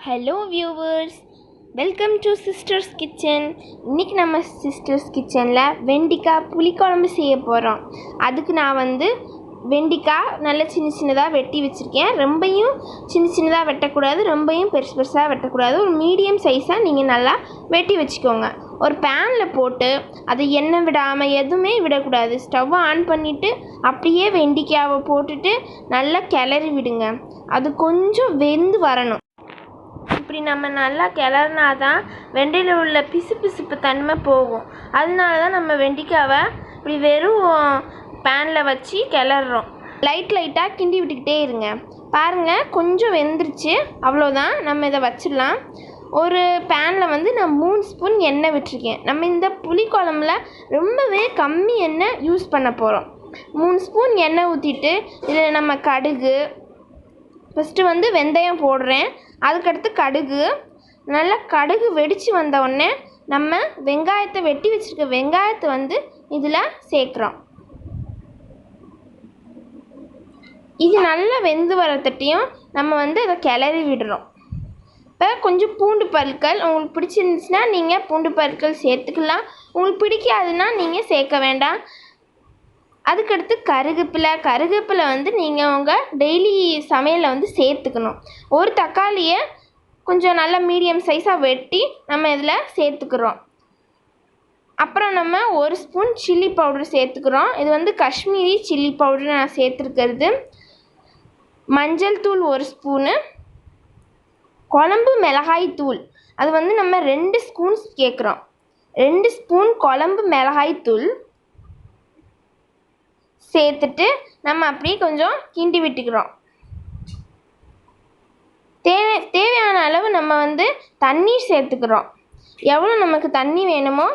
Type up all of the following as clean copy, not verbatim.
Hello viewers, welcome to sisters kitchen. இன்றைக்கி நம்ம sisters கிச்சனில் வெண்டைக்காய் புளிக்குழம்பு செய்ய போகிறோம். அதுக்கு நான் வெண்டைக்காய் நல்லா சின்ன சின்னதாக வெட்டி வச்சுருக்கேன். ரொம்பையும் சின்ன சின்னதாக வெட்டக்கூடாது, ரொம்பையும் பெருசு பெருசாக வெட்டக்கூடாது. ஒரு மீடியம் சைஸாக நீங்கள் நல்லா வெட்டி வச்சுக்கோங்க. ஒரு பேனில் போட்டு அதை எண்ணெய் விடாமல் எதுவுமே விடக்கூடாது. ஸ்டவ்வை ஆன் பண்ணிவிட்டு அப்படியே வெண்டைக்காவை போட்டுட்டு நல்லா கிளறி விடுங்க. அது கொஞ்சம் வெந்து வரணும். இப்படி நம்ம நல்லா கிளறினா தான் வெண்டையில் உள்ள பிசுப்பு தன்மை போகும். அதனால தான் நம்ம வெண்டைக்காவை இப்படி வெறும் பேனில் வச்சு கிளறோம். லைட்டாக கிண்டி விட்டுக்கிட்டே இருங்க. பாருங்கள், கொஞ்சம் வெந்துருச்சு. அவ்வளோதான், நம்ம இதை வச்சிடலாம். ஒரு பேனில் நான் 3 ஸ்பூன் எண்ணெய் விட்டுருக்கேன். நம்ம இந்த புளிக்குழம்புல ரொம்பவே கம்மி எண்ணெய் யூஸ் பண்ண போகிறோம். 3 ஸ்பூன் எண்ணெய் ஊற்றிட்டு இதில் நம்ம கடுகு, ஃபஸ்ட்டு வெந்தயம் போடுறேன். அதுக்கடுத்து கடுகு, நல்லா கடுகு வெடித்து வந்தவுடனே நம்ம வெங்காயத்தை வெட்டி வச்சுருக்க வெங்காயத்தை இதில் சேர்க்குறோம். இது நல்லா வெந்து வரத்தட்டியும் நம்ம அதை கிளறி விடுறோம். இப்போ கொஞ்சம் பூண்டு பற்கள் உங்களுக்கு பிடிச்சிருந்துச்சுன்னா நீங்கள் பூண்டு பற்கள் சேர்த்துக்கலாம். உங்களுக்கு பிடிக்காதுன்னா நீங்கள் சேர்க்க வேண்டாம். அதுக்கடுத்து கருவேப்பிலை நீங்கள் உங்கள் டெய்லி சமையலில் சேர்த்துக்கணும். ஒரு தக்காளியை கொஞ்சம் நல்லா மீடியம் சைஸாக வெட்டி நம்ம இதில் சேர்த்துக்கிறோம். அப்புறம் நம்ம 1 ஸ்பூன் சில்லி பவுடர் சேர்த்துக்கிறோம். இது காஷ்மீரி சில்லி பவுடர் நான் சேர்த்துருக்கிறது. மஞ்சள் தூள் 1 ஸ்பூனு, குழம்பு மிளகாய் தூள் அது நம்ம 2 ஸ்பூன் கேட்குறோம். 2 ஸ்பூன் குழம்பு மிளகாய் தூள் சேர்த்துட்டு நம்ம அப்படியே கொஞ்சம் கிண்டி விட்டுக்கிறோம். தேவையான அளவு நம்ம தண்ணீர் சேர்த்துக்கிறோம். எவ்வளோ நமக்கு தண்ணி வேணுமோ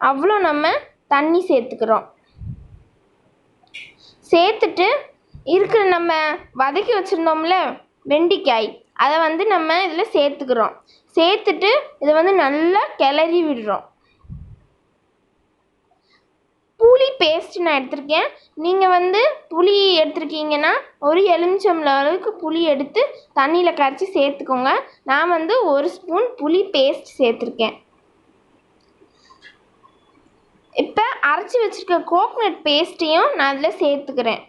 அவ்வளோ நம்ம தண்ணி சேர்த்துக்கிறோம். சேர்த்துட்டு இருக்கிற நம்ம வதக்கி வச்சுருந்தோம்ல வெண்டைக்காய், அதை நம்ம இதில் சேர்த்துக்கிறோம். சேர்த்துட்டு இதை நல்லா கிளறி விடுறோம். புளி பேஸ்ட் நான் எடுத்திருக்கேன். நீங்கள் புளி எடுத்துருக்கீங்கன்னா ஒரு எலுமிச்சம்பழம் அளவுக்கு புளி எடுத்து தண்ணியில் கரைச்சி சேர்த்துக்கோங்க. நான் 1 ஸ்பூன் புளி பேஸ்ட் சேர்த்துருக்கேன். இப்போ அரைச்சி வச்சுருக்க கோகோனட் பேஸ்ட்டையும் நான் அதில் சேர்த்துக்கிறேன்.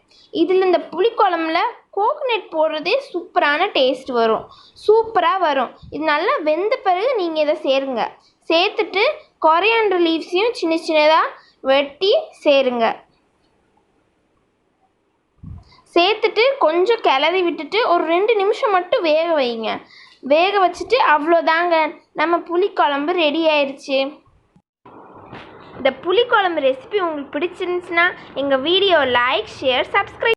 இதில் இந்த புளிக்குழம்புல கோகோனட் போடுறதே சூப்பரான டேஸ்ட் வரும், சூப்பராக வரும். இது நல்லா வெந்த பிறகு நீங்கள் இதை சேருங்க. சேர்த்துட்டு கொரியாண்டர் லீவ்ஸையும் சின்ன சின்னதாக வெட்டி சேருங்க. சேர்த்துட்டு கொஞ்சம் கிளறி விட்டுட்டு ஒரு 2 நிமிஷம் மட்டும் வேக வைங்க. வேக வச்சுட்டு அவ்வளோதாங்க, நம்ம புளிக்குழம்பு ரெடி ஆயிடுச்சு. இந்த புளிக்குழம்பு ரெசிபி உங்களுக்கு பிடிச்சிருந்துச்சுன்னா எங்கள் வீடியோ லைக், ஷேர், சப்ஸ்கிரைப்